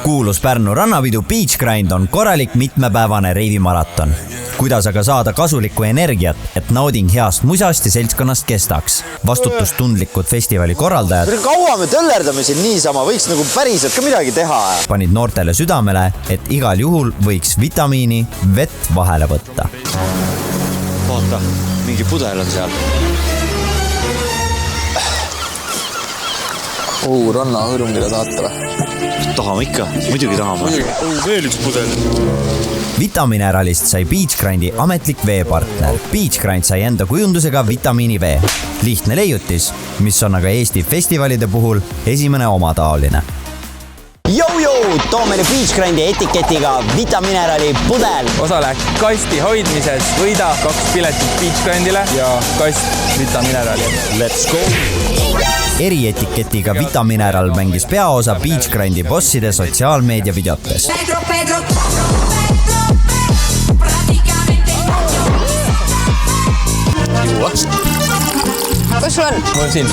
Kuulus Pärnu rannapidu Beach Grind on korralik mitmepäevane reivimaraton. Kuidas aga saada kasulikku energiat, et nauding heast musast ja seltskonnast kestaks? Vastutustundlikud festivali korraldajad kaua me töllerdame siin niisama, võiks nagu päriselt ka midagi teha. Panid noortele südamele, et igal juhul võiks vitamiini vett vahele võtta. Vaata, mingi pudel on seal. Rannahõrungile tahate või? Tahame ikka, muidugi tahame. Veel üks pudel. Vitamineralist sai Beach Grindi ametlik veepartner. Beach Grind sai enda kujundusega vitamiini vee. Lihtne leiutis, mis on aga Eesti festivalide puhul esimene omataoline. Too meile Beach Grindi etiketiga vitaminerali pudel. Osale kasti hoidmises võida 2 piletit Beach Grindile ja kast vitaminerali. Let's go! Erietiketiga vitamineral mängis peaosa Beach Grindi bosside sotsiaalmeedia videotes. Kus sul on? Mul on siin.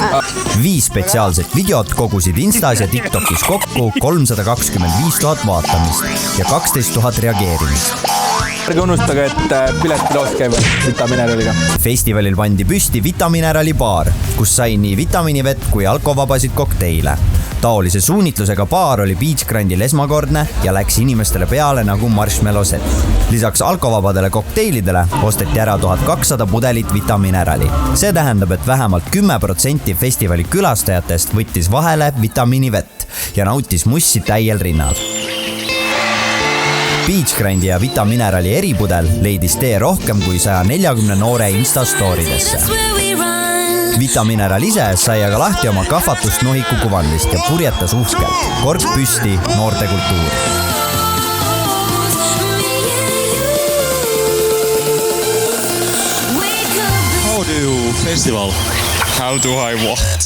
5 spetsiaalset videot kogusid Instas ja TikTokis kokku 325 000 vaatamist ja 12 000 reageerimist. Ärge unustage, et piletiloos käivad vitamineraliga. Festivalil pandi püsti vitaminerali baar, kus sai nii vitamiinivett kui alkovabasid kokteile. Taolise suunitlusega baar oli Beach Grindil esmakordne ja läks inimestele peale nagu marshmallow set. Lisaks alkovabadele kokteilidele osteti ära 1200 pudelit vitaminerali. See tähendab, et vähemalt 10% festivali külastajatest võttis vahele vitamiinivett ja nautis mussi täiel rinnal. Beach Grindi ja vitaminerali eripudel leidis tee rohkem kui 140 noore Instastoridesse. Vitamineral ise sai aga lahti oma kahvatust nohiku kuvandist ja purjetas uhkelt. Kork püsti noorte kultuur. How do you festival? How do I what?